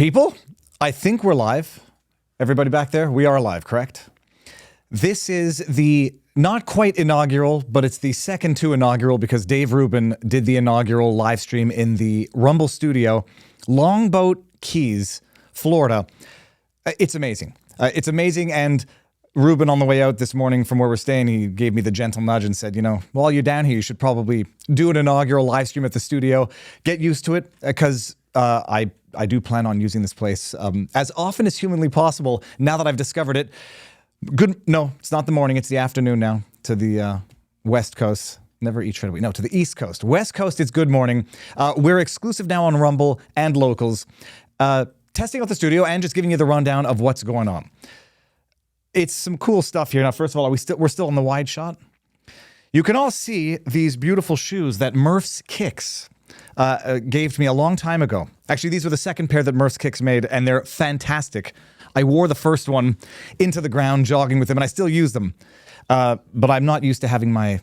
People, I think we're live. Everybody back there, we are live, correct? This is the not quite inaugural, but it's the second to inaugural because Dave Rubin did the inaugural live stream in the Rumble studio, Longboat, Keys, Florida. It's amazing. It's amazing. And Rubin, on the way out this morning from where we're staying, he gave me the gentle nudge and said, you know, while you're down here, you should probably do an inaugural live stream at the studio. Get used to it because I do plan on using this place as often as humanly possible now that I've discovered it. No, it's not the morning. It's the afternoon now to the West Coast. Never eat straight away. No, to the East Coast. West Coast, it's good morning. We're exclusive now on Rumble and Locals. Testing out the studio and just giving you the rundown of what's going on. It's some cool stuff here. Now, first of all, we're still in the wide shot. You can all see these beautiful shoes that Murph's Kicks gave to me a long time ago. Actually, these were the second pair that Murph's Kicks made, and they're fantastic. I wore the first one into the ground jogging with them, and I still use them. But I'm not used to having my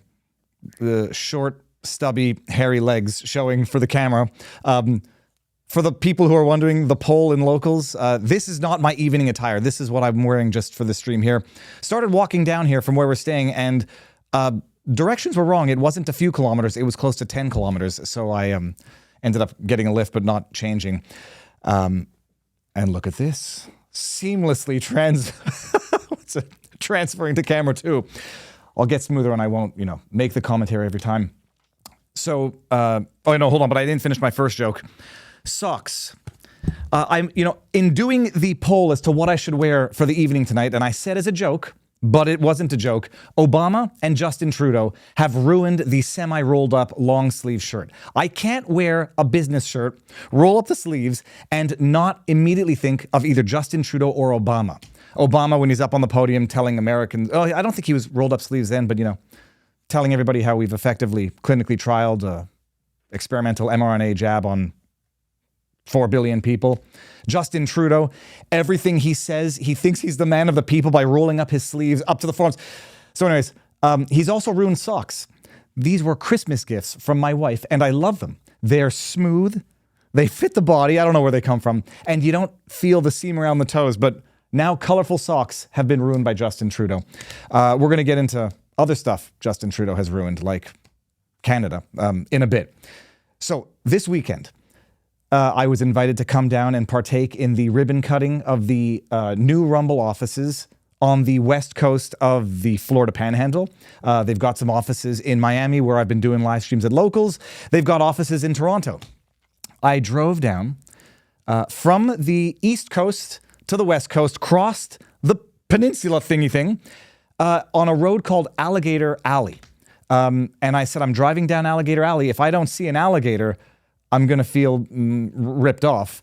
short, stubby, hairy legs showing for the camera. For the people who are wondering, the poll in Locals, this is not my evening attire. This is what I'm wearing just for the stream here. Started walking down here from where we're staying, and directions were wrong. It wasn't a few kilometers. It was close to 10 kilometers. So I ended up getting a lift, but not changing. And look at this. Seamlessly transferring to camera too. I'll get smoother and I won't, make the commentary every time. So, oh no, hold on, but I didn't finish my first joke. Socks. In doing the poll as to what I should wear for the evening tonight, and I said as a joke, but it wasn't a joke, Obama and Justin Trudeau have ruined the semi-rolled up long sleeve shirt. I can't wear a business shirt, roll up the sleeves, and not immediately think of either Justin Trudeau or Obama. Obama, when he's up on the podium telling Americans, I don't think he was rolled up sleeves then, but telling everybody how we've effectively clinically trialed a experimental mRNA jab on 4 billion people. Justin Trudeau, everything he says, he thinks he's the man of the people by rolling up his sleeves up to the forearms. So anyways, he's also ruined socks. These were Christmas gifts from my wife, and I love them. They're smooth. They fit the body. I don't know where they come from. And you don't feel the seam around the toes, but now colorful socks have been ruined by Justin Trudeau. We're going to get into other stuff Justin Trudeau has ruined, like Canada, in a bit. So this weekend, I was invited to come down and partake in the ribbon cutting of the new Rumble offices on the west coast of the Florida Panhandle. They've got some offices in Miami where I've been doing live streams at Locals. They've got offices in Toronto. I drove down from the east coast to the west coast, crossed the peninsula thingy thing on a road called Alligator Alley. And I said, I'm driving down Alligator Alley. If I don't see an alligator, I'm going to feel ripped off.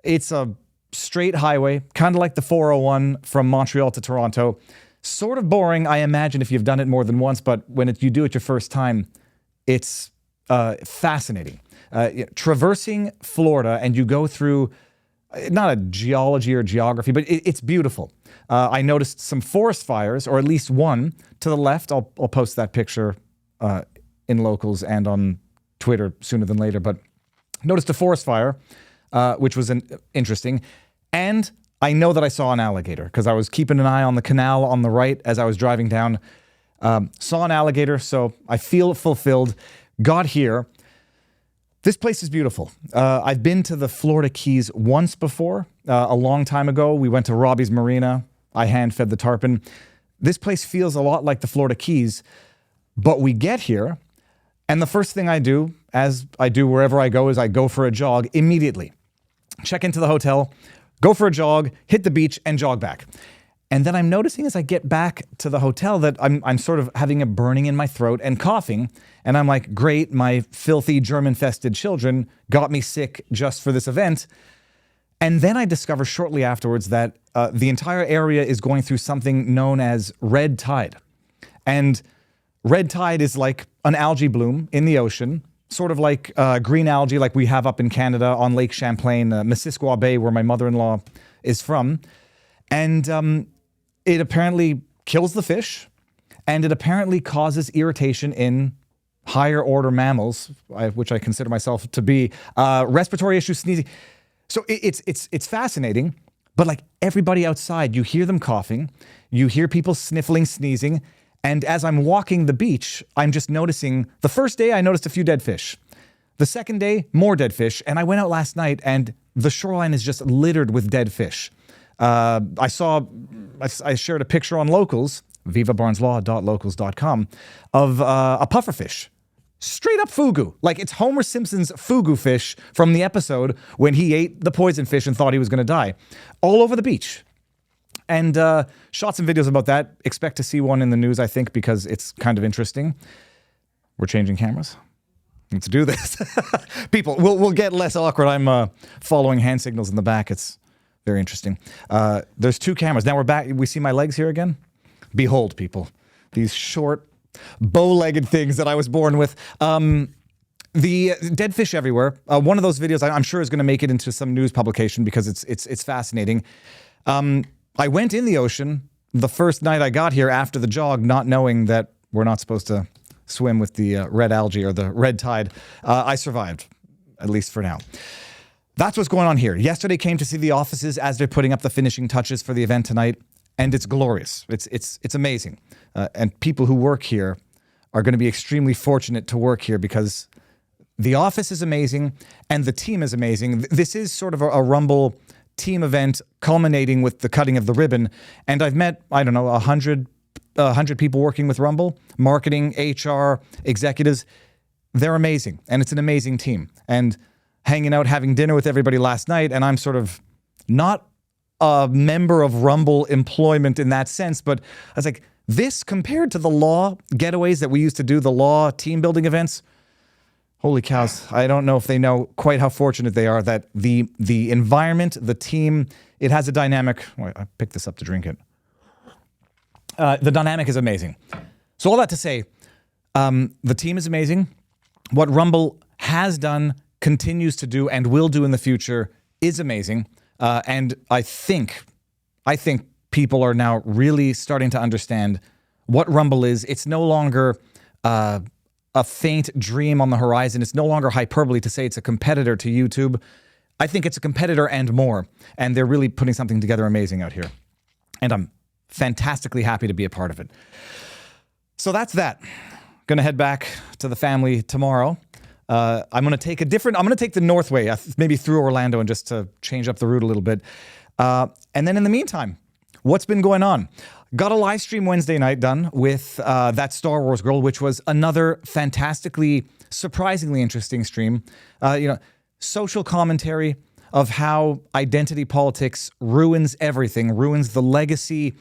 It's a straight highway, kind of like the 401 from Montreal to Toronto. Sort of boring, I imagine, if you've done it more than once, but when you do it your first time, it's fascinating. Traversing Florida, and you go through, not a geology or geography, but it's beautiful. I noticed some forest fires, or at least one to the left. I'll post that picture in Locals and on Twitter sooner than later, but noticed a forest fire, which was interesting. And I know that I saw an alligator because I was keeping an eye on the canal on the right as I was driving down. Saw an alligator, so I feel fulfilled. Got here. This place is beautiful. I've been to the Florida Keys once before, a long time ago. We went to Robbie's Marina. I hand-fed the tarpon. This place feels a lot like the Florida Keys, but we get here, and the first thing I do, as I do wherever I go, is I go for a jog immediately. Check into the hotel, go for a jog, hit the beach, and jog back. And then I'm noticing as I get back to the hotel that I'm sort of having a burning in my throat and coughing. And I'm like, great, my filthy germ-infested children got me sick just for this event. And then I discover shortly afterwards that the entire area is going through something known as red tide. And red tide is like an algae bloom in the ocean, sort of like green algae like we have up in Canada on Lake Champlain, Missisquoi Bay, where my mother-in-law is from. And it apparently kills the fish, and it apparently causes irritation in higher order mammals, which I consider myself to be, respiratory issues, sneezing. So it's fascinating, but like everybody outside, you hear them coughing, you hear people sniffling, sneezing, and as I'm walking the beach, I'm just noticing, the first day I noticed a few dead fish. The second day, more dead fish, and I went out last night and the shoreline is just littered with dead fish. I shared a picture on Locals, vivabarneslaw.locals.com, of a pufferfish. Straight up fugu. Like it's Homer Simpson's fugu fish from the episode when he ate the poison fish and thought he was going to die. All over the beach. And shot some videos about that. Expect to see one in the news, I think, because it's kind of interesting. We're changing cameras. Let's do this. People, we'll get less awkward. I'm following hand signals in the back. It's very interesting. There's 2 cameras. Now we're back. We see my legs here again. Behold, people. These short, bow-legged things that I was born with. The dead fish everywhere. One of those videos I'm sure is going to make it into some news publication because it's fascinating. I went in the ocean the first night I got here after the jog, not knowing that we're not supposed to swim with the red algae or the red tide. I survived, at least for now. That's what's going on here. Yesterday came to see the offices as they're putting up the finishing touches for the event tonight, and it's glorious. It's amazing. And people who work here are going to be extremely fortunate to work here because the office is amazing and the team is amazing. This is sort of a Rumble team event culminating with the cutting of the ribbon. And I've met, 100 people working with Rumble, marketing, HR, executives. They're amazing. And it's an amazing team. And hanging out, having dinner with everybody last night, and I'm sort of not a member of Rumble employment in that sense, but I was like, this compared to the law getaways that we used to do, the law team building events, holy cows, I don't know if they know quite how fortunate they are that the environment, the team, it has a dynamic. Wait, I picked this up to drink it. The dynamic is amazing. So all that to say, the team is amazing. What Rumble has done, continues to do, and will do in the future is amazing. And I think people are now really starting to understand what Rumble is. It's no longer a faint dream on the horizon. It's no longer hyperbole to say it's a competitor to YouTube. I think it's a competitor and more. And they're really putting something together amazing out here. And I'm fantastically happy to be a part of it. So that's that. Going to head back to the family tomorrow. I'm going to take the north way, maybe through Orlando, and just to change up the route a little bit. And then in the meantime, what's been going on? Got a live stream Wednesday night done with that Star Wars girl, which was another fantastically, surprisingly interesting stream. Social commentary of how identity politics ruins everything, ruins the legacy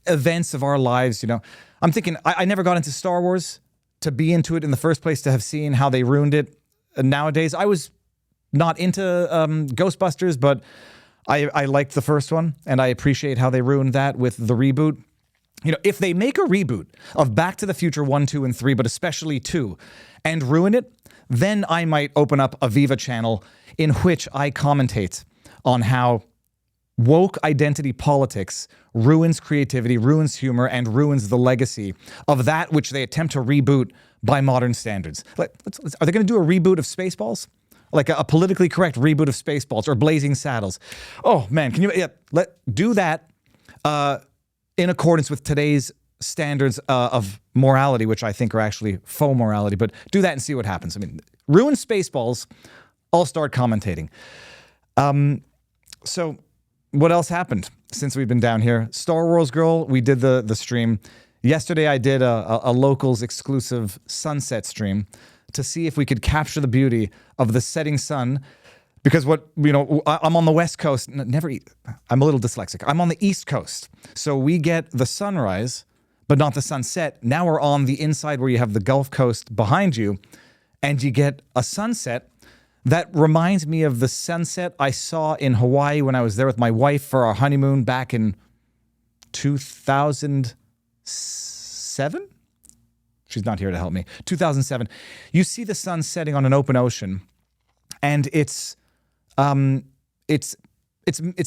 events of our lives. I'm thinking, I never got into Star Wars to be into it in the first place, to have seen how they ruined it. Nowadays, I was not into Ghostbusters, but I liked the first one, and I appreciate how they ruined that with the reboot. If they make a reboot of Back to the Future 1, 2, and 3, but especially 2, and ruin it, then I might open up a Viva channel in which I commentate on how woke identity politics ruins creativity, ruins humor, and ruins the legacy of that which they attempt to reboot by modern standards. Are they going to do a reboot of Spaceballs? Like a politically correct reboot of Spaceballs or Blazing Saddles? Oh man, can you do that in accordance with today's standards of morality, which I think are actually faux morality, but do that and see what happens. Ruin Spaceballs, I'll start commentating. So what else happened since we've been down here? Star Wars Girl, we did the stream. Yesterday I did a Locals exclusive sunset stream to see if we could capture the beauty of the setting sun. Because I'm on the West Coast. I'm a little dyslexic. I'm on the East Coast. So we get the sunrise, but not the sunset. Now we're on the inside where you have the Gulf Coast behind you, and you get a sunset that reminds me of the sunset I saw in Hawaii when I was there with my wife for our honeymoon back in 2007? She's not here to help me. 2007. You see the sun setting on an open ocean, and it's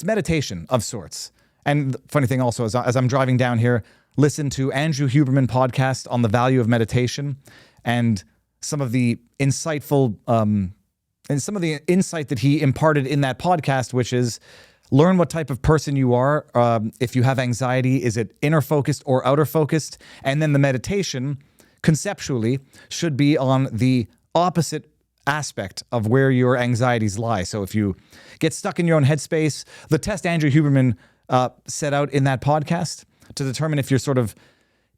meditation of sorts. And the funny thing also is, as I'm driving down here, listen to Andrew Huberman podcast on the value of meditation and some of the insightful and some of the insight that he imparted in that podcast, which is learn what type of person you are. If you have anxiety, is it inner focused or outer focused? And then the meditation conceptually should be on the opposite aspect of where your anxieties lie. So if you get stuck in your own headspace, the test Andrew Huberman set out in that podcast to determine if you're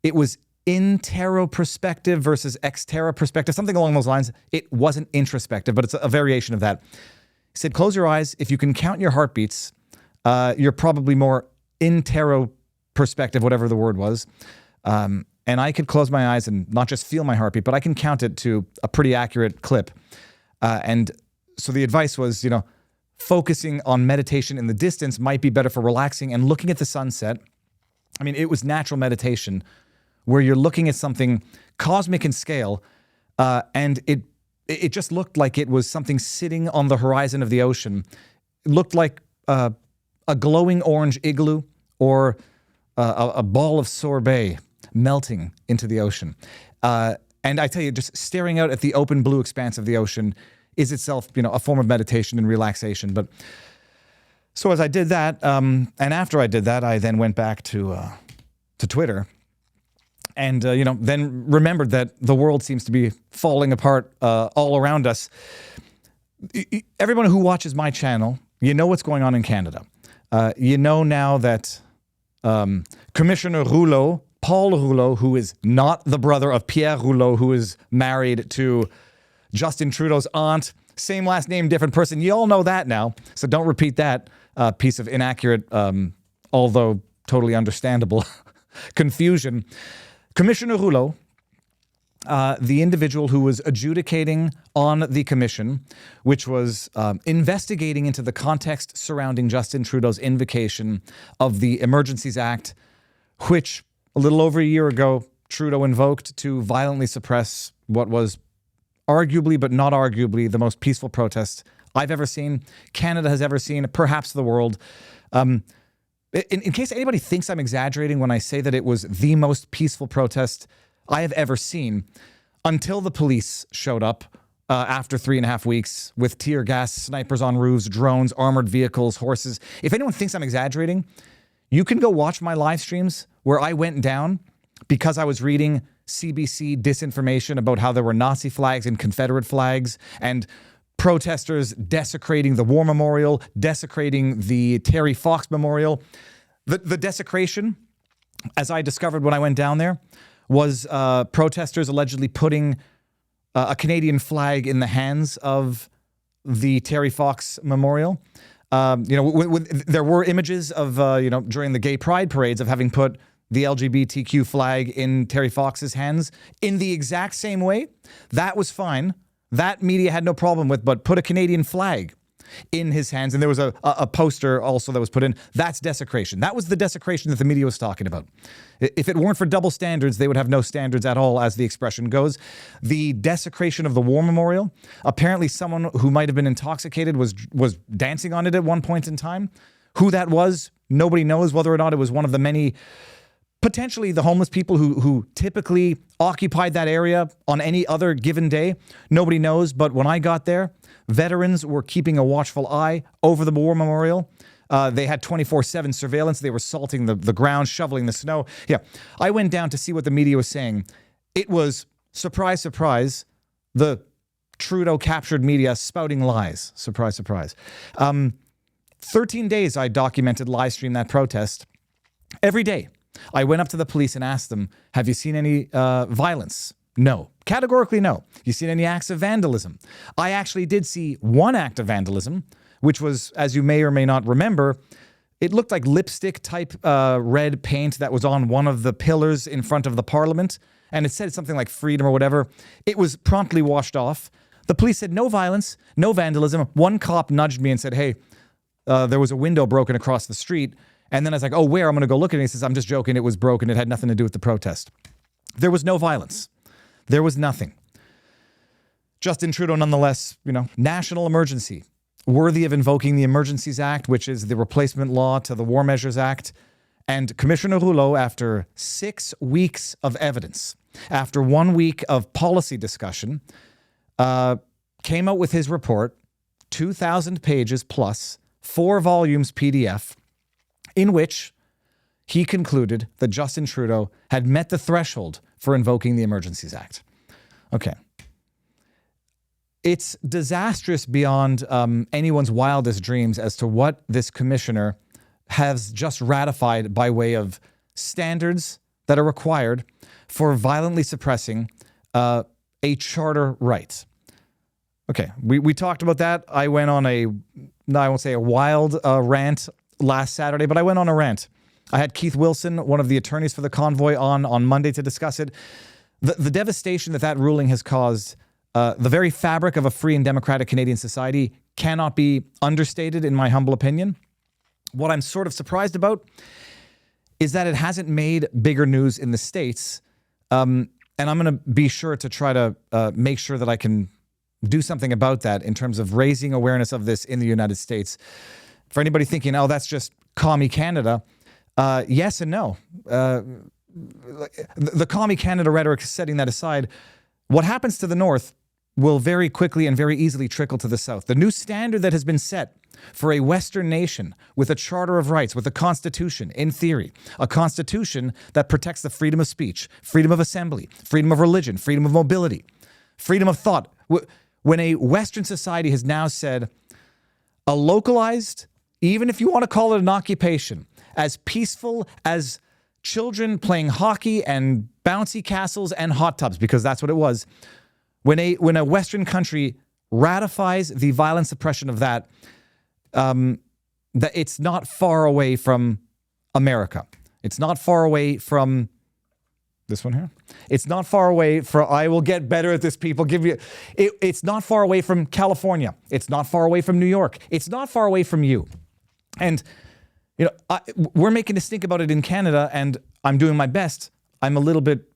it was interoperspective versus exteroperspective, something along those lines. It wasn't introspective, but it's a variation of that. He said, close your eyes. If you can count your heartbeats, you're probably more interoperspective, whatever the word was. And I could close my eyes and not just feel my heartbeat, but I can count it to a pretty accurate clip. And so the advice was, focusing on meditation in the distance might be better for relaxing and looking at the sunset. I mean, it was natural meditation where you're looking at something cosmic in scale, and it just looked like it was something sitting on the horizon of the ocean. It looked like a glowing orange igloo or a ball of sorbet melting into the ocean. And I tell you, just staring out at the open blue expanse of the ocean is itself, a form of meditation and relaxation. But so as I did that, and after I did that, I then went back to Twitter. And, then remembered that the world seems to be falling apart all around us. Everyone who watches my channel, what's going on in Canada. You know now that Commissioner Rouleau, Paul Rouleau, who is not the brother of Pierre Rouleau, who is married to Justin Trudeau's aunt, same last name, different person. You all know that now, so don't repeat that piece of inaccurate, although totally understandable confusion. Commissioner Rouleau, the individual who was adjudicating on the commission, which was investigating into the context surrounding Justin Trudeau's invocation of the Emergencies Act, which a little over a year ago, Trudeau invoked to violently suppress what was arguably, but not arguably, the most peaceful protest I've ever seen, Canada has ever seen, perhaps the world. In case anybody thinks I'm exaggerating when I say that it was the most peaceful protest I have ever seen, until the police showed up after 3.5 weeks with tear gas, snipers on roofs, drones, armored vehicles, horses. If anyone thinks I'm exaggerating, you can go watch my live streams where I went down because I was reading CBC disinformation about how there were Nazi flags and Confederate flags and protesters desecrating the War Memorial, desecrating the Terry Fox Memorial. The desecration, as I discovered when I went down there, was protesters allegedly putting a Canadian flag in the hands of the Terry Fox Memorial. There were images of, during the gay pride parades of having put the LGBTQ flag in Terry Fox's hands in the exact same way. That was fine. That media had no problem with, but put a Canadian flag in his hands. And there was a poster also that was put in. That's desecration. That was the desecration that the media was talking about. If it weren't for double standards, they would have no standards at all, as the expression goes. The desecration of the War Memorial, apparently someone who might have been intoxicated was dancing on it at one point in time. Who that was, nobody knows. Whether or not it was one of the many, potentially the homeless people who typically occupied that area on any other given day, nobody knows. But when I got there, veterans were keeping a watchful eye over the War Memorial. They had 24/7 surveillance. They were salting the ground, shoveling the snow. Yeah, I went down to see what the media was saying. It was, surprise, surprise, the Trudeau captured media spouting lies. Surprise, surprise. 13 days I documented, live streamed that protest. Every day I went up to the police and asked them, have you seen any violence? No. Categorically no. You seen any acts of vandalism? I actually did see one act of vandalism, which was, as you may or may not remember, it looked like lipstick type red paint that was on one of the pillars in front of the Parliament. And it said something like freedom or whatever. It was promptly washed off. The police said no violence, no vandalism. One cop nudged me and said, hey, there was a window broken across the street. And then I was like, oh, where? I'm going to go look at it. He says, I'm just joking. It was broken. It had nothing to do with the protest. There was no violence. There was nothing. Justin Trudeau, nonetheless, national emergency, worthy of invoking the Emergencies Act, which is the replacement law to the War Measures Act. And Commissioner Rouleau, after 6 weeks of evidence, after 1 week of policy discussion, came out with his report, 2,000 pages plus, 4 volumes PDF, in which he concluded that Justin Trudeau had met the threshold for invoking the Emergencies Act. Okay. It's disastrous beyond anyone's wildest dreams as to what this commissioner has just ratified by way of standards that are required for violently suppressing a charter right. Okay, we talked about that. I went on I won't say a wild rant last Saturday, but I went on a rant. I had Keith Wilson, one of the attorneys for the convoy, on Monday to discuss it. The devastation that ruling has caused, the very fabric of a free and democratic Canadian society cannot be understated, in my humble opinion. What I'm sort of surprised about is that it hasn't made bigger news in the States. And I'm going to be sure to try to make sure that I can do something about that in terms of raising awareness of this in the United States. For anybody thinking, oh, that's just commie Canada, yes and no. The commie Canada rhetoric, setting that aside, what happens to the North will very quickly and very easily trickle to the South. The new standard that has been set for a Western nation with a Charter of Rights, with a Constitution, in theory, a Constitution that protects the freedom of speech, freedom of assembly, freedom of religion, freedom of mobility, freedom of thought. When a Western society has now said a localized, even if you want to call it an occupation, as peaceful as children playing hockey and bouncy castles and hot tubs, because that's what it was. When a Western country ratifies the violent suppression of that it's not far away from America. It's not far away from this one here. It's not far away from, I will get better at this, people. It's not far away from California. It's not far away from New York. It's not far away from you. And, we're making a stink about it in Canada, and I'm doing my best. I'm a little bit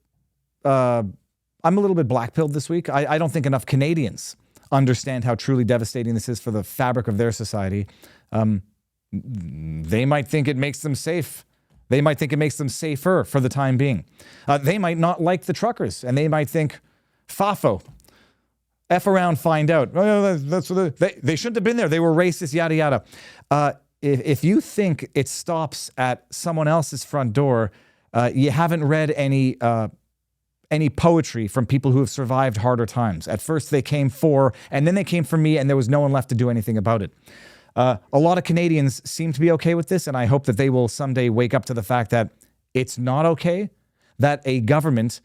black-pilled this week. I don't think enough Canadians understand how truly devastating this is for the fabric of their society. They might think it makes them safe. They might think it makes them safer for the time being. They might not like the truckers, and they might think, FAFO, F around, find out. Oh, that's what they shouldn't have been there. They were racist, yada, yada. If you think it stops at someone else's front door, you haven't read any poetry from people who have survived harder times. At first they came for, and then they came for me, and there was no one left to do anything about it. A lot of Canadians seem to be okay with this, and I hope that they will someday wake up to the fact that it's not okay that a government,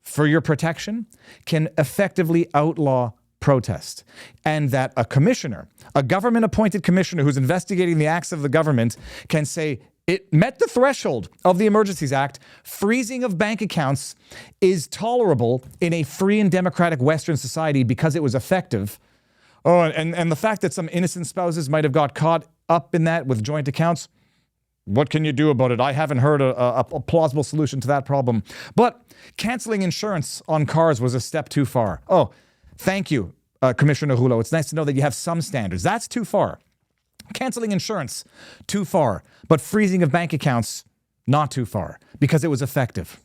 for your protection, can effectively outlaw protest, and that a commissioner, a government-appointed commissioner who's investigating the acts of the government, can say it met the threshold of the Emergencies Act. Freezing of bank accounts is tolerable in a free and democratic Western society because it was effective. Oh, and the fact that some innocent spouses might have got caught up in that with joint accounts, what can you do about it? I haven't heard a plausible solution to that problem. But canceling insurance on cars was a step too far. Oh, thank you, Commissioner Rouleau. It's nice to know that you have some standards. That's too far. Canceling insurance, too far. But freezing of bank accounts, not too far, because it was effective.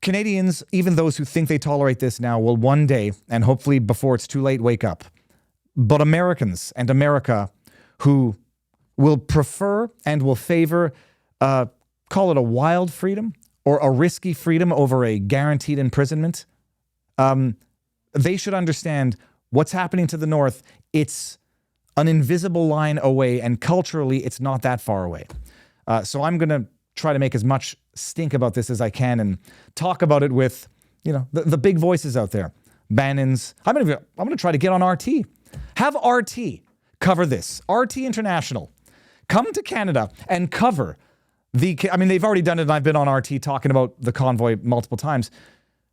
Canadians, even those who think they tolerate this now, will one day, and hopefully before it's too late, wake up. But Americans and America who will prefer and will favor, call it a wild freedom or a risky freedom over a guaranteed imprisonment, they should understand what's happening to the North. It's an invisible line away, and culturally, it's not that far away. So I'm going to try to make as much stink about this as I can and talk about it with, the big voices out there. Bannon's. I'm going to try to get on RT. Have RT cover this. RT International. Come to Canada and cover they've already done it, and I've been on RT talking about the convoy multiple times.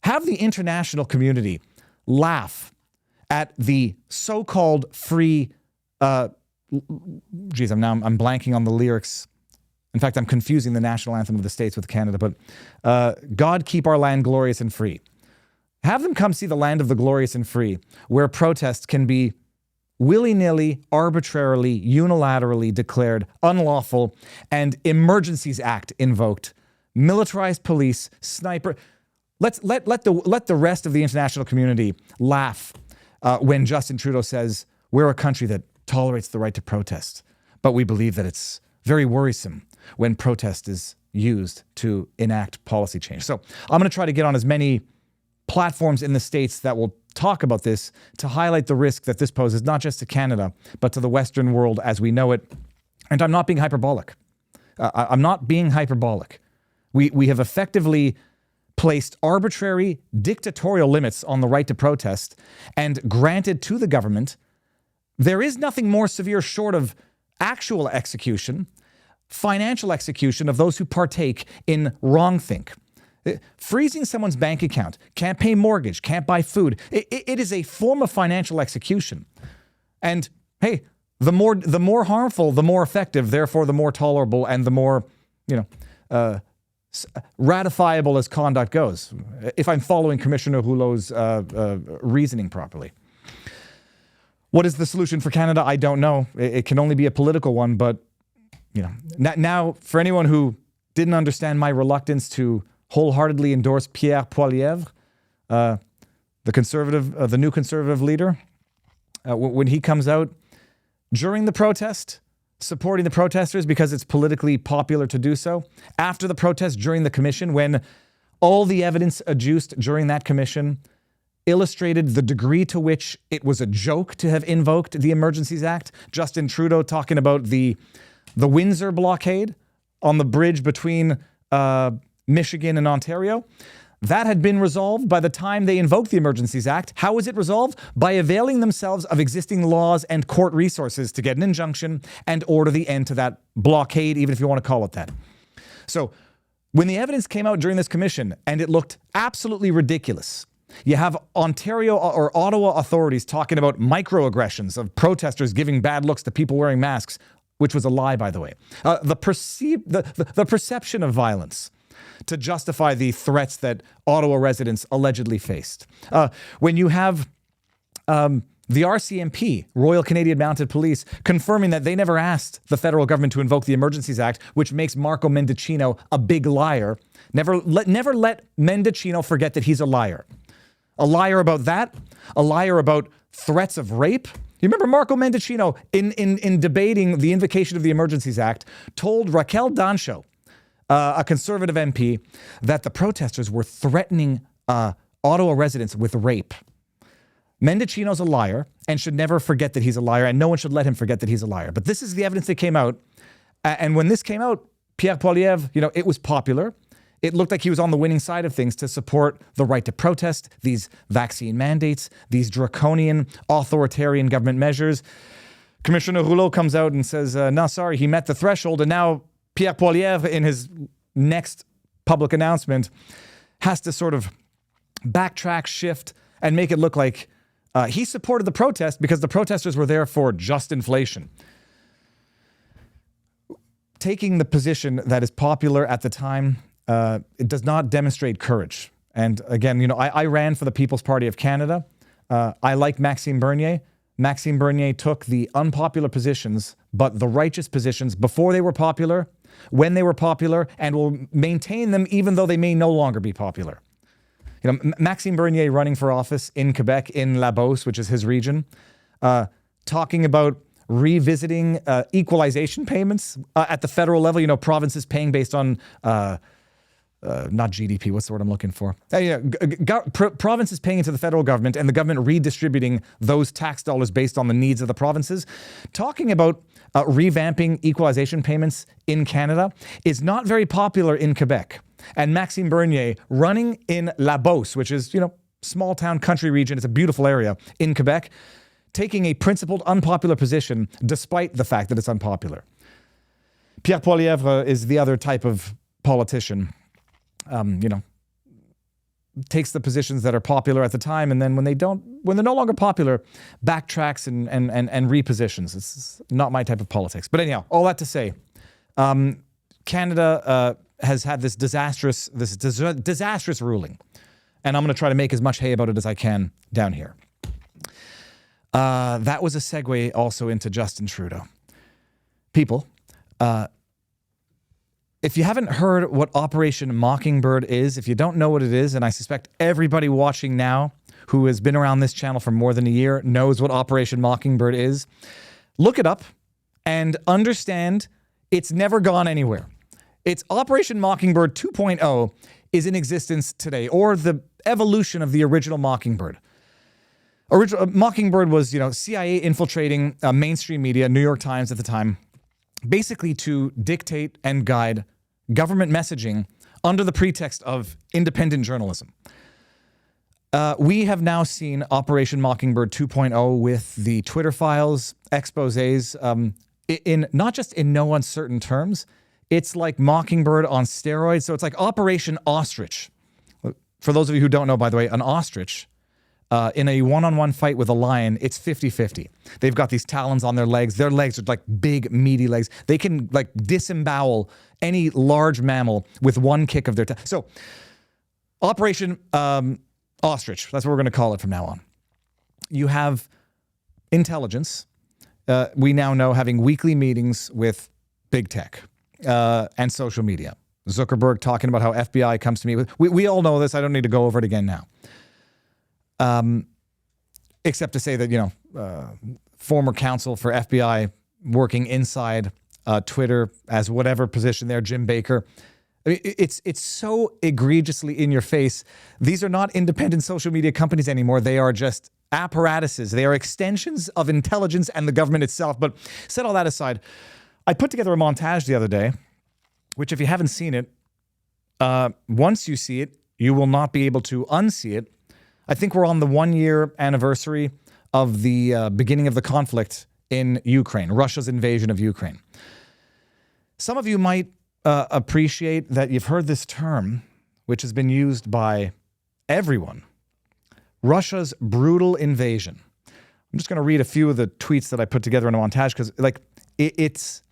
Have the international community laugh at the so-called free, I'm blanking on the lyrics. In fact, I'm confusing the national anthem of the States with Canada, but God keep our land glorious and free. Have them come see the land of the glorious and free, where protest can be willy-nilly, arbitrarily, unilaterally declared unlawful, and Emergencies Act invoked. Militarized police, sniper. Let the rest of the international community laugh when Justin Trudeau says, we're a country that tolerates the right to protest, but we believe that it's very worrisome when protest is used to enact policy change. So I'm going to try to get on as many platforms in the States that will talk about this to highlight the risk that this poses, not just to Canada, but to the Western world as we know it. And I'm not being hyperbolic. I'm not being hyperbolic. We have effectively placed arbitrary dictatorial limits on the right to protest and granted to the government. There is nothing more severe short of actual execution, financial execution of those who partake in wrongthink. Freezing someone's bank account, can't pay mortgage, can't buy food. It is a form of financial execution. And hey, the more harmful, the more effective, therefore the more tolerable and the more, ratifiable as conduct goes, if I'm following Commissioner Rouleau's reasoning properly. What is the solution for Canada? I don't know. It can only be a political one, but now for anyone who didn't understand my reluctance to wholeheartedly endorse Pierre Poilievre, the new conservative leader, when he comes out during the protest, supporting the protesters because it's politically popular to do so, after the protest, during the commission, when all the evidence adduced during that commission illustrated the degree to which it was a joke to have invoked the Emergencies Act. Justin Trudeau talking about the Windsor blockade on the bridge between Michigan and Ontario. That had been resolved by the time they invoked the Emergencies Act. How was it resolved? By availing themselves of existing laws and court resources to get an injunction and order the end to that blockade, even if you want to call it that. So when the evidence came out during this commission and it looked absolutely ridiculous, you have Ontario or Ottawa authorities talking about microaggressions of protesters giving bad looks to people wearing masks, which was a lie, by the way. The perception of violence to justify the threats that Ottawa residents allegedly faced. When you have the RCMP, Royal Canadian Mounted Police, confirming that they never asked the federal government to invoke the Emergencies Act, which makes Marco Mendicino a big liar. Never let Mendicino forget that he's a liar. A liar about that, a liar about threats of rape. You remember Marco Mendicino, in debating the invocation of the Emergencies Act, told Raquel Dancho, a conservative MP, that the protesters were threatening Ottawa residents with rape. Mendicino's a liar and should never forget that he's a liar, and no one should let him forget that he's a liar. But this is the evidence that came out. And when this came out, Pierre Poilievre, it was popular. It looked like he was on the winning side of things to support the right to protest, these vaccine mandates, these draconian authoritarian government measures. Commissioner Rouleau comes out and says, no, sorry, he met the threshold. And now Pierre Poilievre, in his next public announcement, has to sort of backtrack, shift, and make it look like he supported the protest because the protesters were there for just inflation. Taking the position that is popular at the time, it does not demonstrate courage. And again, I ran for the People's Party of Canada. I like Maxime Bernier. Maxime Bernier took the unpopular positions, but the righteous positions before they were popular, when they were popular, and will maintain them even though they may no longer be popular. Maxime Bernier running for office in Quebec, in La Beauce, which is his region, talking about revisiting equalization payments at the federal level, provinces paying based on not GDP, what's the word I'm looking for? Provinces paying into the federal government and the government redistributing those tax dollars based on the needs of the provinces. Talking about revamping equalization payments in Canada is not very popular in Quebec. And Maxime Bernier running in La Beauce, which is, small town country region, it's a beautiful area in Quebec, taking a principled, unpopular position despite the fact that it's unpopular. Pierre Poilievre is the other type of politician. Takes the positions that are popular at the time, and then when they're no longer popular, backtracks and repositions. It's not my type of politics. But anyhow, all that to say, Canada has had this disastrous ruling, and I'm going to try to make as much hay about it as I can down here. That was a segue also into Justin Trudeau. People, if you haven't heard what Operation Mockingbird is, if you don't know what it is, and I suspect everybody watching now who has been around this channel for more than a year knows what Operation Mockingbird is. Look it up and understand it's never gone anywhere. It's Operation Mockingbird 2.0 is in existence today, or the evolution of the original Mockingbird. Mockingbird was, CIA infiltrating mainstream media, New York Times at the time, basically to dictate and guide government messaging under the pretext of independent journalism. We have now seen Operation Mockingbird 2.0 with the Twitter files, exposés, in not just in no uncertain terms. It's like Mockingbird on steroids. So it's like Operation Ostrich. For those of you who don't know, by the way, an ostrich, in a one-on-one fight with a lion, it's 50-50. They've got these talons on their legs. Their legs are like big, meaty legs. They can like disembowel any large mammal with one kick of their tail. So Operation Ostrich, that's what we're going to call it from now on. You have intelligence. We now know having weekly meetings with big tech and social media. Zuckerberg talking about how FBI comes to me. We all know this. I don't need to go over it again now. Except to say that, former counsel for FBI working inside Twitter as whatever position there, Jim Baker. I mean, it's so egregiously in your face. These are not independent social media companies anymore. They are just apparatuses. They are extensions of intelligence and the government itself. But set all that aside, I put together a montage the other day, which if you haven't seen it, once you see it, you will not be able to unsee it. I think we're on the 1-year anniversary of the beginning of the conflict in Ukraine, Russia's invasion of Ukraine. Some of you might appreciate that you've heard this term, which has been used by everyone, Russia's brutal invasion. I'm just going to read a few of the tweets that I put together in a montage because, it's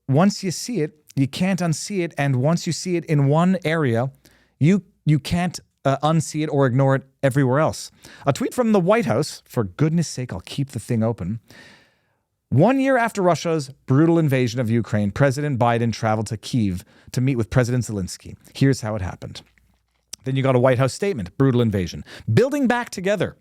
once you see it, you can't unsee it, and once you see it in one area, you can't unsee it or ignore it everywhere else. A tweet from the White House, for goodness sake, I'll keep the thing open. 1 year after Russia's brutal invasion of Ukraine, President Biden traveled to Kyiv to meet with President Zelensky. Here's how it happened. Then you got a White House statement, brutal invasion. Building back together.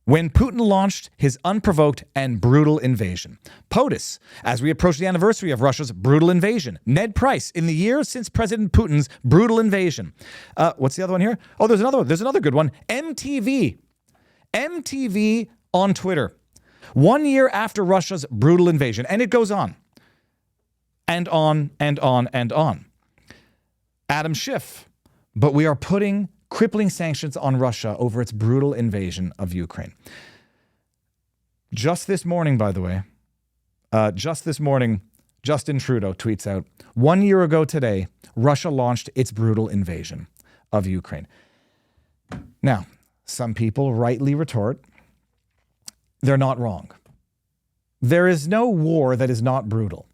When Putin launched his unprovoked and brutal invasion. POTUS, as we approach the anniversary of Russia's brutal invasion. Ned Price, in the years since President Putin's brutal invasion. What's the other one here? Oh, there's another one. There's another good one. MTV. MTV on Twitter. 1 year after Russia's brutal invasion. And it goes on. And on and on and on. Adam Schiff. But we are putting crippling sanctions on Russia over its brutal invasion of Ukraine. Just this morning, by the way, Justin Trudeau tweets out, 1 year ago today, Russia launched its brutal invasion of Ukraine. Now, some people rightly retort, they're not wrong. There is no war that is not brutal.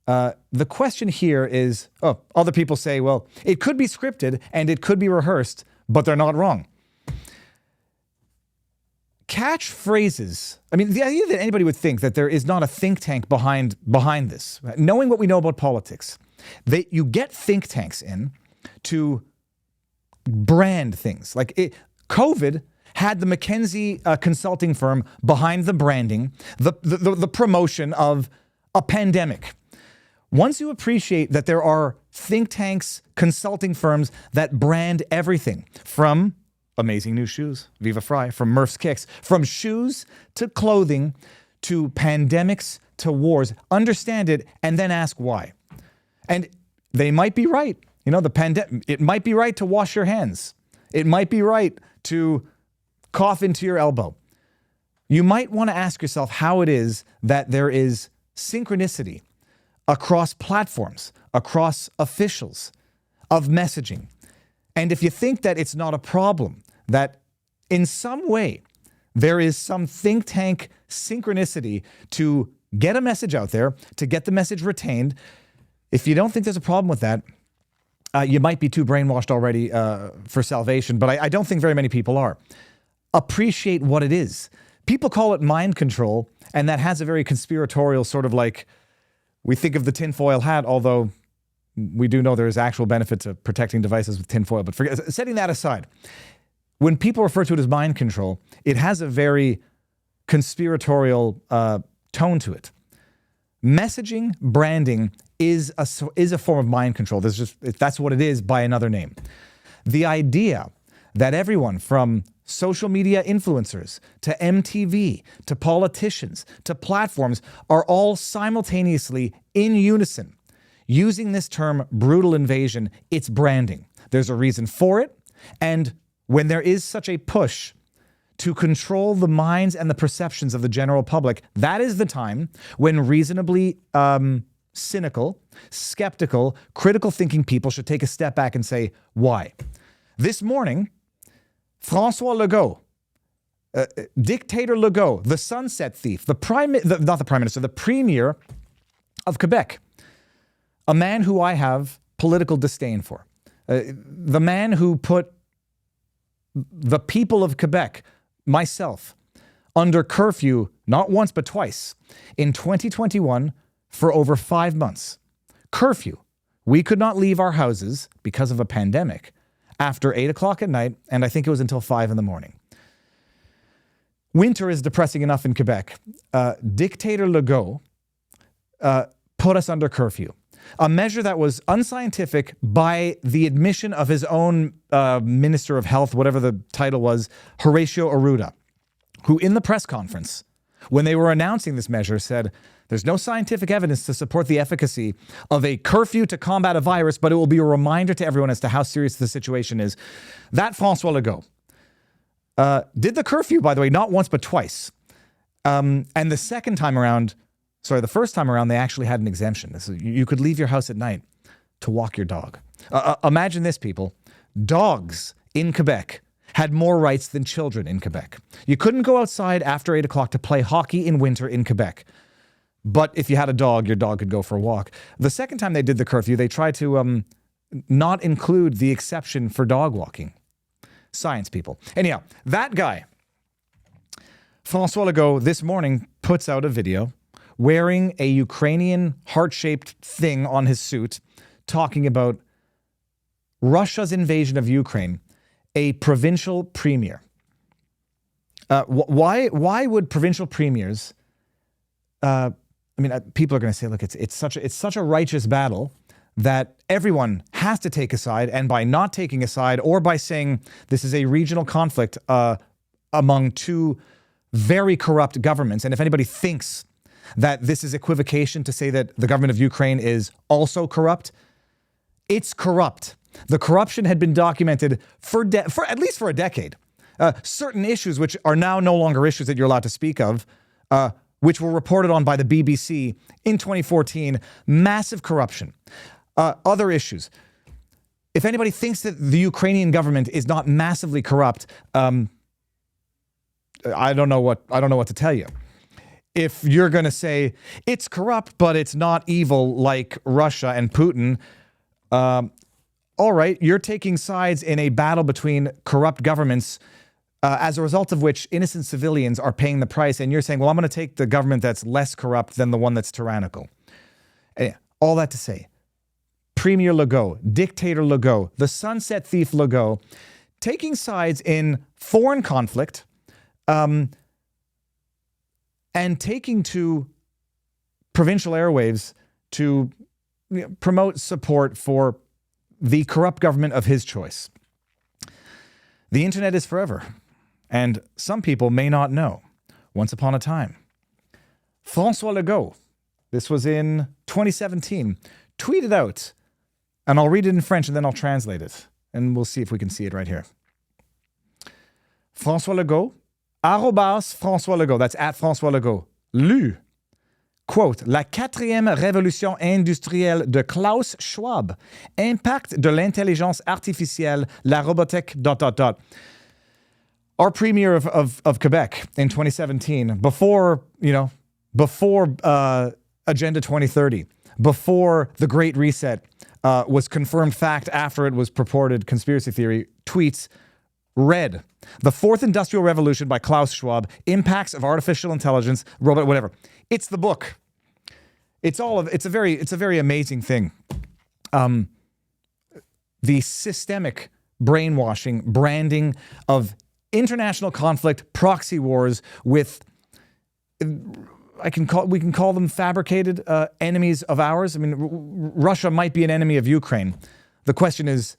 The question here is, other people say, well, it could be scripted and it could be rehearsed, but they're not wrong. Catchphrases. I mean, the idea that anybody would think that there is not a think tank behind this, knowing what we know about politics, you get think tanks in to brand things. COVID had the McKinsey consulting firm behind the branding, the promotion of a pandemic. Once you appreciate that there are think tanks, consulting firms that brand everything from amazing new shoes, Viva Frei, from Murph's Kicks, from shoes to clothing to pandemics to wars, understand it and then ask why. And they might be right. It might be right to wash your hands. It might be right to cough into your elbow. You might want to ask yourself how it is that there is synchronicity across platforms, across officials of messaging. And if you think that it's not a problem, that in some way there is some think tank synchronicity to get a message out there, to get the message retained, if you don't think there's a problem with that, you might be too brainwashed already for salvation, but I don't think very many people are. Appreciate what it is. People call it mind control, and that has a very conspiratorial sort of we think of the tinfoil hat, although we do know there is actual benefit to protecting devices with tinfoil. But setting that aside, when people refer to it as mind control, it has a very conspiratorial tone to it. Messaging, branding is a form of mind control. That's what it is by another name. The idea that everyone from social media influencers to MTV to politicians to platforms are all simultaneously in unison using this term brutal invasion, it's branding. There's a reason for it. And when there is such a push to control the minds and the perceptions of the general public, that is the time when reasonably cynical, skeptical, critical thinking people should take a step back and say, why? This morning, François Legault, Dictator Legault, the sunset thief, the premier of Quebec, a man who I have political disdain for, the man who put the people of Quebec, myself, under curfew, not once but twice, in 2021 for over 5 months. Curfew. We could not leave our houses because of a pandemic after 8 o'clock at night, and I think it was until 5 in the morning. Winter is depressing enough in Quebec. Dictator Legault put us under curfew. A measure that was unscientific by the admission of his own Minister of Health, whatever the title was, Horacio Arruda, who in the press conference, when they were announcing this measure, said, there's no scientific evidence to support the efficacy of a curfew to combat a virus, but it will be a reminder to everyone as to how serious the situation is. That François Legault did the curfew, by the way, not once but twice. And the first time around, they actually had an exemption. So you could leave your house at night to walk your dog. Imagine this, people. Dogs in Quebec had more rights than children in Quebec. You couldn't go outside after 8 o'clock to play hockey in winter in Quebec. But if you had a dog, your dog could go for a walk. The second time they did the curfew, they tried to not include the exception for dog walking. Science, people. Anyhow, that guy, François Legault, this morning puts out a video wearing a Ukrainian heart-shaped thing on his suit, talking about Russia's invasion of Ukraine, a provincial premier. Why would provincial premiers? People are going to say, look, it's such a righteous battle that everyone has to take a side, and by not taking a side, or by saying this is a regional conflict among two very corrupt governments, and if anybody thinks that this is equivocation to say that the government of Ukraine is also corrupt, it's corrupt. The corruption had been documented for at least for a decade. Certain issues which are now no longer issues that you're allowed to speak of, which were reported on by the BBC in 2014, massive corruption. Other issues. If anybody thinks that the Ukrainian government is not massively corrupt, I don't know what to tell you. If you're going to say it's corrupt, but it's not evil like Russia and Putin, all right, you're taking sides in a battle between corrupt governments, as a result of which innocent civilians are paying the price, and you're saying, well, I'm going to take the government that's less corrupt than the one that's tyrannical. All that to say, Premier Legault, Dictator Legault, the sunset thief Legault, taking sides in foreign conflict, and taking to provincial airwaves to promote support for the corrupt government of his choice. The internet is forever, and some people may not know. Once upon a time, François Legault, this was in 2017, tweeted out, and I'll read it in French and then I'll translate it, and we'll see if we can see it right here. François Legault, arrobas François Legault, that's at François Legault, lu, quote, la quatrième révolution industrielle de Klaus Schwab, impact de l'intelligence artificielle, la robotique, ... Our premier of Quebec in 2017, before Agenda 2030, before the Great Reset was confirmed fact after it was purported conspiracy theory, tweets, read, The Fourth Industrial Revolution by Klaus Schwab, Impacts of Artificial Intelligence, Robot, whatever. It's the book. It's a very amazing thing. The systemic brainwashing, branding of international conflict, proxy wars with, we can call them fabricated enemies of ours. I mean, Russia might be an enemy of Ukraine. The question is,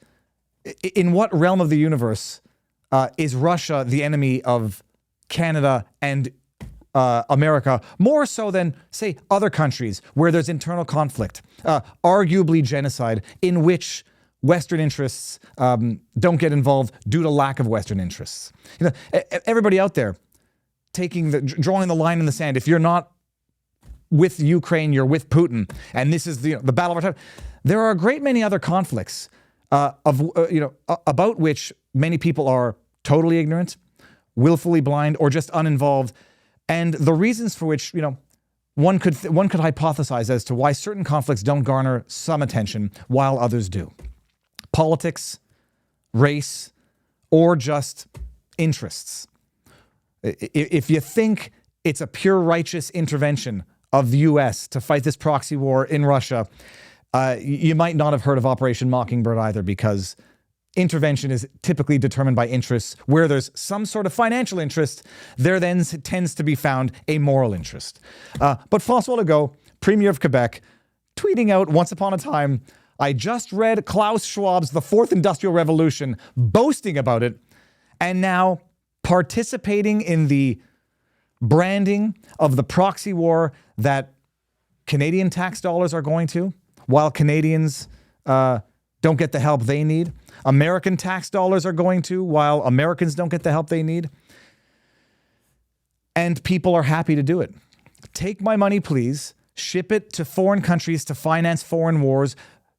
in what realm of the universe is Russia the enemy of Canada and America, more so than, say, other countries where there's internal conflict, arguably genocide, in which Western interests don't get involved due to lack of Western interests? You know, everybody out there drawing the line in the sand. If you're not with Ukraine, you're with Putin, and this is the battle of our time. There are a great many other conflicts about which many people are totally ignorant, willfully blind, or just uninvolved, and the reasons for which one could hypothesize as to why certain conflicts don't garner some attention while others do. Politics, race, or just interests. If you think it's a pure righteous intervention of the U.S. to fight this proxy war in Russia, you might not have heard of Operation Mockingbird either, because intervention is typically determined by interests. Where there's some sort of financial interest, there then tends to be found a moral interest. But François Legault, Premier of Quebec, tweeting out once upon a time, I just read Klaus Schwab's The Fourth Industrial Revolution, boasting about it, and now participating in the branding of the proxy war that Canadian tax dollars are going to, while Canadians don't get the help they need. American tax dollars are going to, while Americans don't get the help they need. And people are happy to do it. Take my money, please. Ship it to foreign countries to finance foreign wars,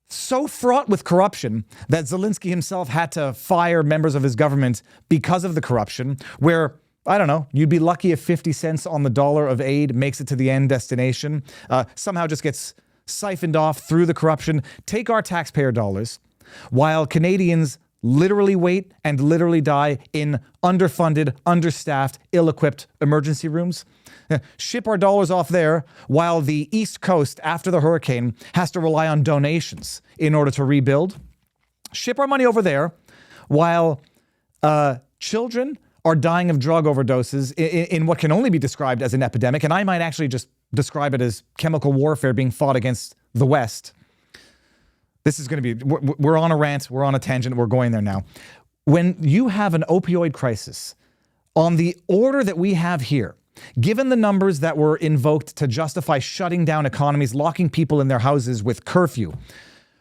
so fraught with corruption that Zelensky himself had to fire members of his government because of the corruption, where, I don't know, you'd be lucky if 50 cents on the dollar of aid makes it to the end destination, somehow just gets siphoned off through the corruption. Take our taxpayer dollars, while Canadians literally wait and literally die in underfunded, understaffed, ill-equipped emergency rooms. Ship our dollars off there, while the East Coast, after the hurricane, has to rely on donations in order to rebuild. Ship our money over there, while children are dying of drug overdoses in what can only be described as an epidemic, and I might actually just describe it as chemical warfare being fought against the West. This is going to be, we're on a rant, we're on a tangent, we're going there now. When you have an opioid crisis on the order that we have here, given the numbers that were invoked to justify shutting down economies, locking people in their houses with curfew,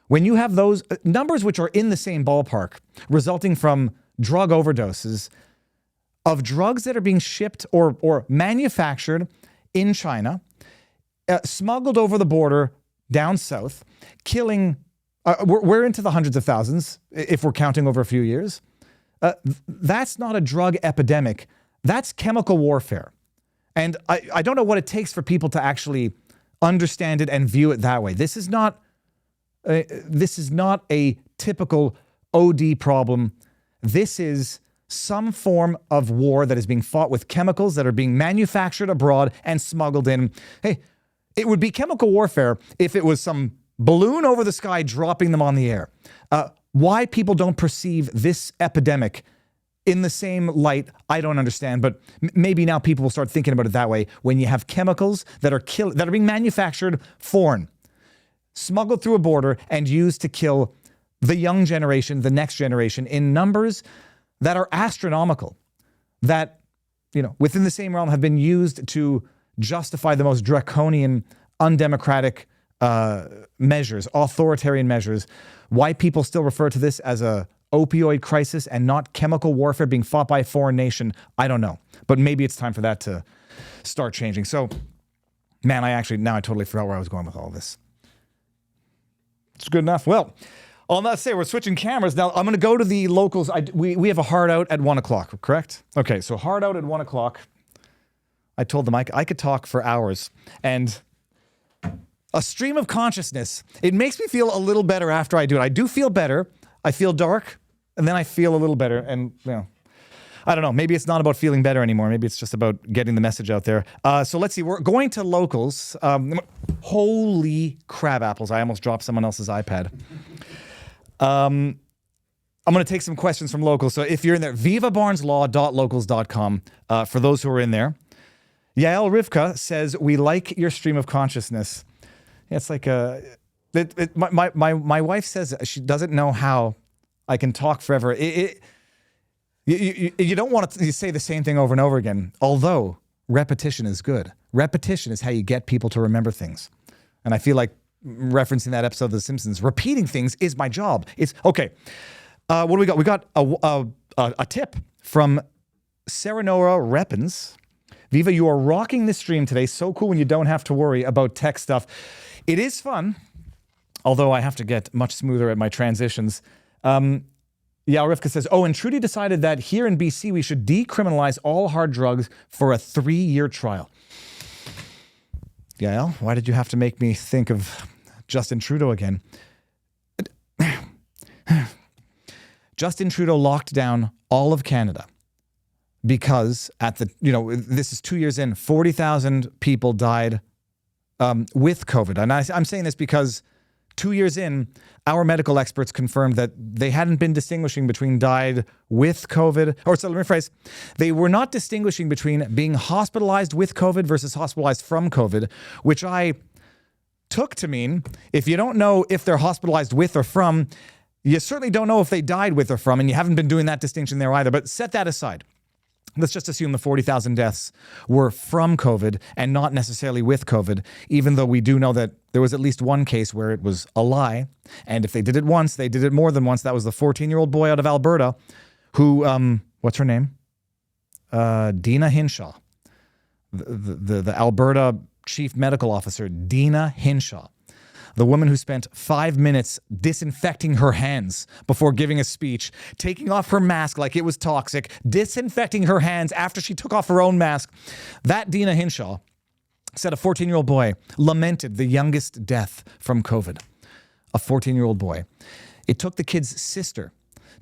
when you have those numbers which are in the same ballpark, resulting from drug overdoses of drugs that are being shipped or manufactured in China, smuggled over the border down south, killing, we're into the hundreds of thousands if we're counting over a few years. That's not a drug epidemic. That's chemical warfare. And I don't know what it takes for people to actually understand it and view it that way. This is not a typical OD problem. This is some form of war that is being fought with chemicals that are being manufactured abroad and smuggled in. Hey, it would be chemical warfare if it was some balloon over the sky dropping them on the air. Why people don't perceive this epidemic in the same light, I don't understand, but maybe now people will start thinking about it that way. When you have chemicals that are being manufactured foreign, smuggled through a border and used to kill the young generation, the next generation, in numbers that are astronomical, that, within the same realm have been used to justify the most draconian, undemocratic measures, authoritarian measures. Why people still refer to this as a opioid crisis and not chemical warfare being fought by a foreign nation, I don't know. But maybe it's time for that to start changing. So, man, I totally forgot where I was going with all this. It's good enough. Well, I'll not say we're switching cameras. Now, I'm going to go to the locals. We have a hard out at 1 o'clock, correct? Okay, so hard out at 1 o'clock. I told them I could talk for hours. And a stream of consciousness, it makes me feel a little better after I do it. I do feel better. I feel dark, and then I feel a little better. And, I don't know. Maybe it's not about feeling better anymore. Maybe it's just about getting the message out there. So let's see. We're going to locals. Holy crab apples. I almost dropped someone else's iPad. I'm going to take some questions from locals. So if you're in there, vivabarneslaw.locals.com for those who are in there. Yael Rivka says, we like your stream of consciousness. Yeah, it's like my wife says she doesn't know how I can talk forever. You don't want to say the same thing over and over again, although repetition is good. Repetition is how you get people to remember things. And I feel like referencing that episode of The Simpsons, repeating things is my job. It's okay. What do we got? We got a tip from Serenora Reppens. Viva, you are rocking this stream today. So cool when you don't have to worry about tech stuff. It is fun, although I have to get much smoother at my transitions. Yael Rivka says, and Trudy decided that here in BC, we should decriminalize all hard drugs for a 3-year trial. Yael, why did you have to make me think of Justin Trudeau again? Justin Trudeau locked down all of Canada because this is 2 years in, 40,000 people died with COVID. And I'm saying this because 2 years in, our medical experts confirmed that they hadn't been distinguishing between died with COVID, let me rephrase. They were not distinguishing between being hospitalized with COVID versus hospitalized from COVID, which I took to mean if you don't know if they're hospitalized with or from, you certainly don't know if they died with or from, and you haven't been doing that distinction there either. But set that aside. Let's just assume the 40,000 deaths were from COVID and not necessarily with COVID, even though we do know that there was at least one case where it was a lie. And if they did it once, they did it more than once. That was the 14-year-old boy out of Alberta who, what's her name? Dina Hinshaw. The Alberta chief medical officer, Dina Hinshaw. The woman who spent 5 minutes disinfecting her hands before giving a speech, taking off her mask like it was toxic, disinfecting her hands after she took off her own mask. That Dina Hinshaw said a 14-year-old boy lamented the youngest death from COVID. A 14-year-old boy. It took the kid's sister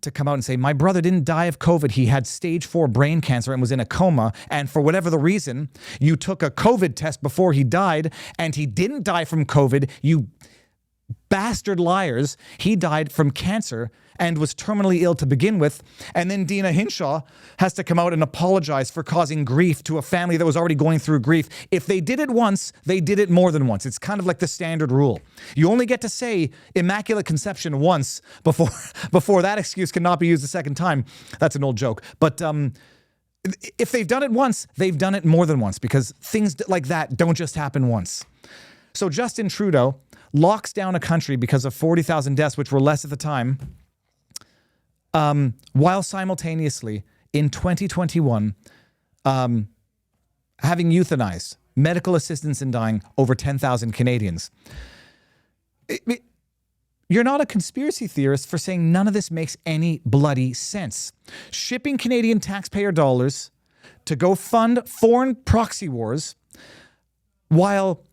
to come out and say, my brother didn't die of COVID. He had stage 4 brain cancer and was in a coma. And for whatever the reason, you took a COVID test before he died and he didn't die from COVID. You bastard liars. He died from cancer and was terminally ill to begin with. And then Dina Hinshaw has to come out and apologize for causing grief to a family that was already going through grief. If they did it once, they did it more than once. It's kind of like the standard rule. You only get to say Immaculate Conception once before that excuse cannot be used a second time. That's an old joke. But if they've done it once, they've done it more than once because things like that don't just happen once. So Justin Trudeau locks down a country because of 40,000 deaths, which were less at the time, while simultaneously in 2021 having euthanized medical assistance in dying over 10,000 Canadians. You're not a conspiracy theorist for saying none of this makes any bloody sense. Shipping Canadian taxpayer dollars to go fund foreign proxy wars while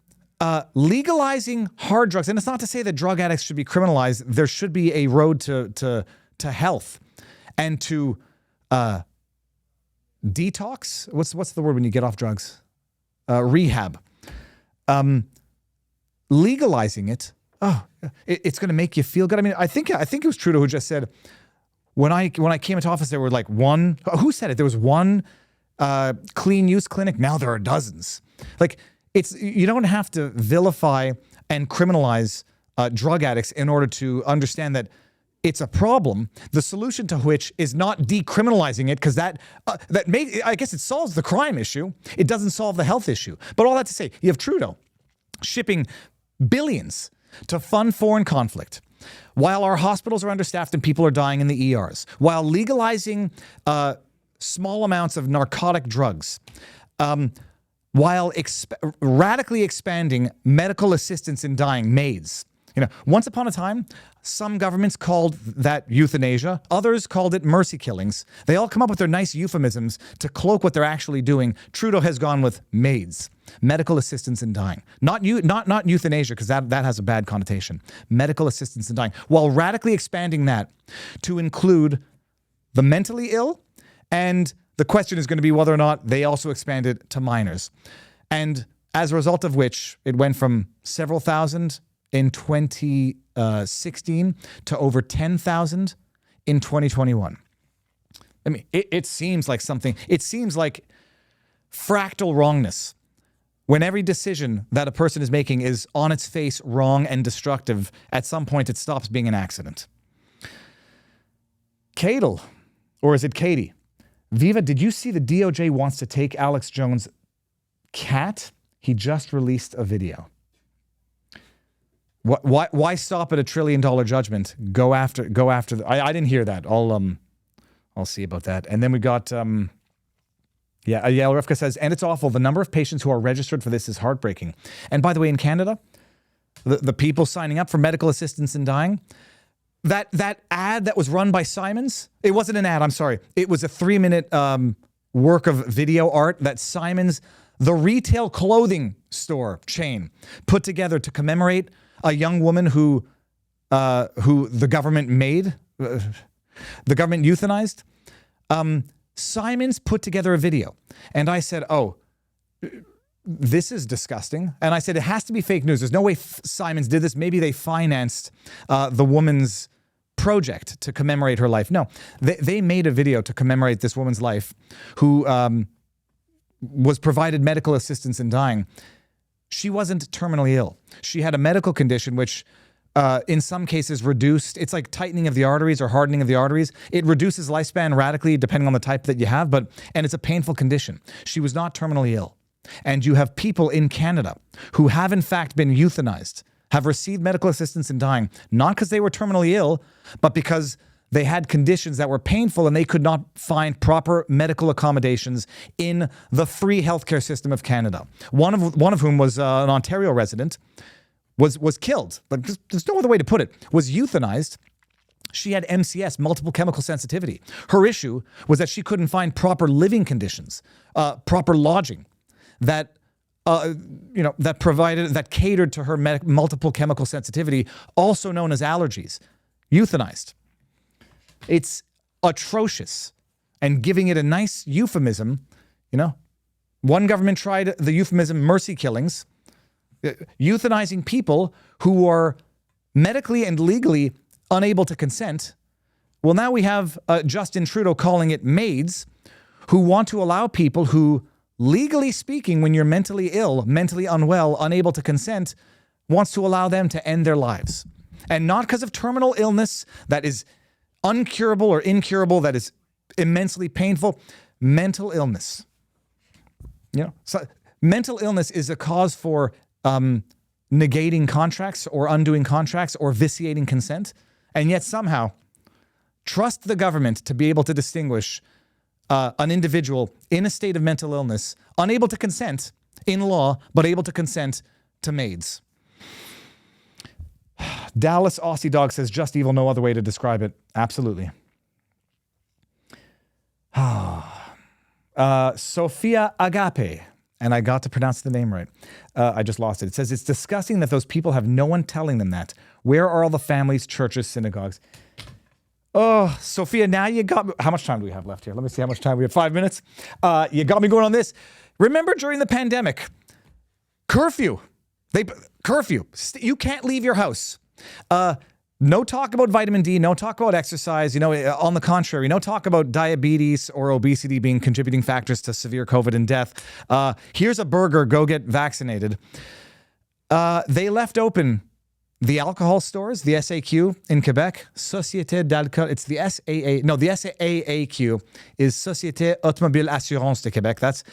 legalizing hard drugs. And it's not to say that drug addicts should be criminalized. There should be a road to health and to detox. What's the word when you get off drugs? Rehab. Legalizing it. It's going to make you feel good. I mean, I think it was Trudeau who just said when I came into office there were like one. Who said it? There was one clean use clinic. Now there are dozens. Like you don't have to vilify and criminalize drug addicts in order to understand that it's a problem, the solution to which is not decriminalizing it, because I guess it solves the crime issue. It doesn't solve the health issue. But all that to say, you have Trudeau shipping billions to fund foreign conflict, while our hospitals are understaffed and people are dying in the ERs, while legalizing small amounts of narcotic drugs, while radically expanding medical assistance in dying, MAIDs. Once upon a time, some governments called that euthanasia. Others called it mercy killings. They all come up with their nice euphemisms to cloak what they're actually doing. Trudeau has gone with MAIDs, medical assistance in dying. Not euthanasia, because that has a bad connotation. Medical assistance in dying. While radically expanding that to include the mentally ill, and the question is going to be whether or not they also expand it to minors. And as a result of which, it went from several thousand in 2016 to over 10,000 in 2021. I mean, it seems like fractal wrongness when every decision that a person is making is on its face wrong and destructive. At some point, it stops being an accident. Cadel, or is it Katie? Viva, did you see the DOJ wants to take Alex Jones' cat? He just released a video. Why stop at $1 trillion judgment? Go after. I didn't hear that. I'll see about that. And then we got. Rivka says, and it's awful. The number of patients who are registered for this is heartbreaking. And by the way, in Canada, the people signing up for medical assistance in dying, that ad that was run by Simons, it wasn't an ad, I'm sorry. It was a 3-minute work of video art that Simons, the retail clothing store chain, put together to commemorate a young woman who the government the government euthanized. Simons put together a video, and I said, oh, this is disgusting. And I said, it has to be fake news. There's no way Simons did this. Maybe they financed the woman's project to commemorate her life. No, they made a video to commemorate this woman's life who was provided medical assistance in dying. She wasn't terminally ill. She had a medical condition which in some cases reduced, it's like tightening of the arteries or hardening of the arteries. It reduces lifespan radically depending on the type that you have, and it's a painful condition. She was not terminally ill. And you have people in Canada who have in fact been euthanized, have received medical assistance in dying, not because they were terminally ill, but because they had conditions that were painful and they could not find proper medical accommodations in the free healthcare system of Canada. One of whom was an Ontario resident, was killed, but there's no other way to put it, was euthanized. She had MCS, multiple chemical sensitivity. Her issue was that she couldn't find proper living conditions, proper lodging that catered to her multiple chemical sensitivity, also known as allergies. Euthanized. It's atrocious. And giving it a nice euphemism, one government tried the euphemism mercy killings, euthanizing people who are medically and legally unable to consent. Well, now we have Justin Trudeau calling it maids, who want to allow people who, legally speaking, when you're mentally ill, mentally unwell, unable to consent, wants to allow them to end their lives. And not because of terminal illness that is uncurable or incurable, that is immensely painful. Mental illness. So mental illness is a cause for negating contracts or undoing contracts or vitiating consent. And yet somehow trust the government to be able to distinguish an individual in a state of mental illness, unable to consent in law, but able to consent to maids. Dallas Aussie Dog says, just evil, no other way to describe it. Absolutely. Sophia Agape, and I got to pronounce the name right. I just lost it. It says, it's disgusting that those people have no one telling them that. Where are all the families, churches, synagogues? Oh, Sophia, now you got me. How much time do we have left here? Let me see how much time we have. 5 minutes. You got me going on this. Remember during the pandemic, curfew. You can't leave your house. No talk about vitamin D, no talk about exercise. On the contrary, no talk about diabetes or obesity being contributing factors to severe COVID and death. Here's a burger, go get vaccinated. They left open the alcohol stores, the SAQ in Quebec, Société d'Alcool. It's the SAA. No, the SAAQ is Société Automobile Assurance de Québec. That's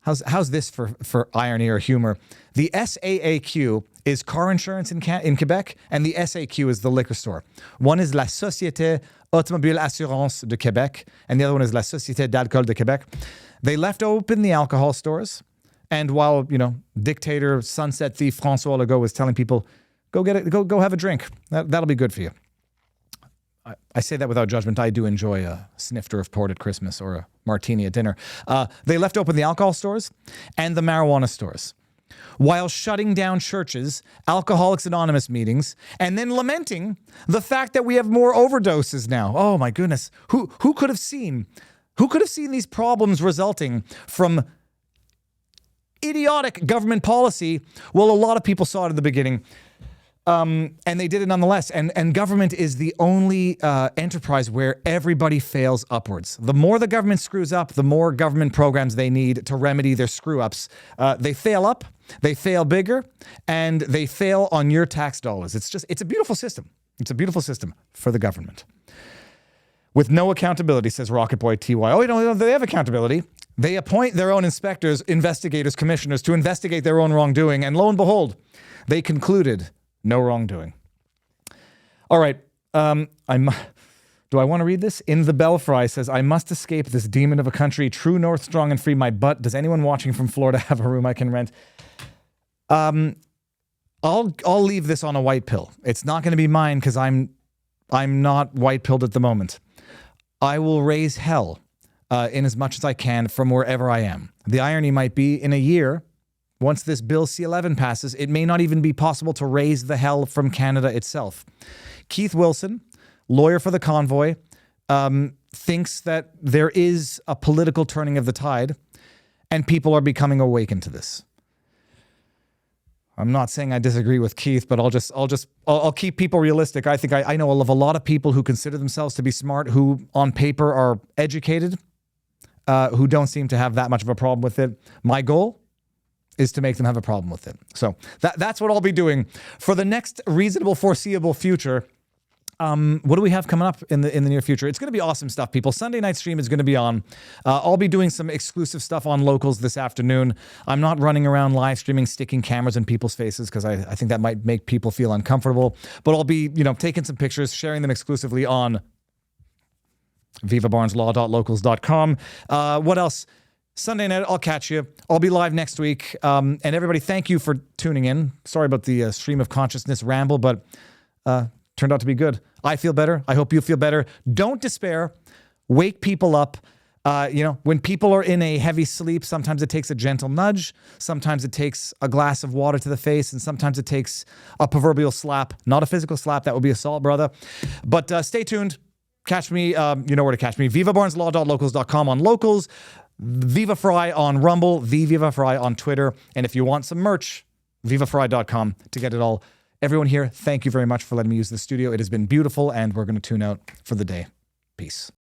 how's this for irony or humor? The SAAQ is car insurance in Quebec, and the SAQ is the liquor store. One is La Société Automobile Assurance de Québec, and the other one is La Société d'Alcool de Québec. They left open the alcohol stores, and while dictator, sunset thief François Legault was telling people, go have a drink. That'll be good for you. I say that without judgment. I do enjoy a snifter of port at Christmas or a martini at dinner. They left open the alcohol stores and the marijuana stores, while shutting down churches, Alcoholics Anonymous meetings, and then lamenting the fact that we have more overdoses now. Oh my goodness. Who could have seen these problems resulting from idiotic government policy? Well, a lot of people saw it at the beginning. And they did it nonetheless. And government is the only enterprise where everybody fails upwards. The more the government screws up, the more government programs they need to remedy their screw-ups. They fail up, they fail bigger, and they fail on your tax dollars. It's a beautiful system. It's a beautiful system for the government. With no accountability, says Rocket Boy TY. Oh, they have accountability. They appoint their own inspectors, investigators, commissioners to investigate their own wrongdoing. And lo and behold, they concluded no wrongdoing. All right. Do I want to read this? In the Belfry says, I must escape this demon of a country, true north, strong and free my butt. Does anyone watching from Florida have a room I can rent? I'll leave this on a white pill. It's not going to be mine because I'm not white pilled at the moment. I will raise hell in as much as I can from wherever I am. The irony might be in a year, once this Bill C-11 passes, it may not even be possible to raise the hell from Canada itself. Keith Wilson, lawyer for the convoy, thinks that there is a political turning of the tide and people are becoming awakened to this. I'm not saying I disagree with Keith, but I'll keep people realistic. I think I know of a lot of people who consider themselves to be smart, who on paper are educated, who don't seem to have that much of a problem with it. My goal is to make them have a problem with it. So that's what I'll be doing for the next reasonable, foreseeable future. What do we have coming up in the near future? It's going to be awesome stuff, people. Sunday night stream is going to be on. I'll be doing some exclusive stuff on locals this afternoon. I'm not running around live streaming, sticking cameras in people's faces because I think that might make people feel uncomfortable. But I'll be, taking some pictures, sharing them exclusively on vivabarneslaw.locals.com. What else? Sunday night, I'll catch you. I'll be live next week. And everybody, thank you for tuning in. Sorry about the stream of consciousness ramble, but turned out to be good. I feel better. I hope you feel better. Don't despair. Wake people up. When people are in a heavy sleep, sometimes it takes a gentle nudge. Sometimes it takes a glass of water to the face. And sometimes it takes a proverbial slap. Not a physical slap. That would be assault, brother. But stay tuned. Catch me. You know where to catch me. vivabarneslaw.locals.com on locals. Viva Frei on Rumble. Viva Frei on Twitter. And if you want some merch, vivafrei.com to get it all. Everyone here, thank you very much for letting me use the studio. It has been beautiful, and we're going to tune out for the day. Peace.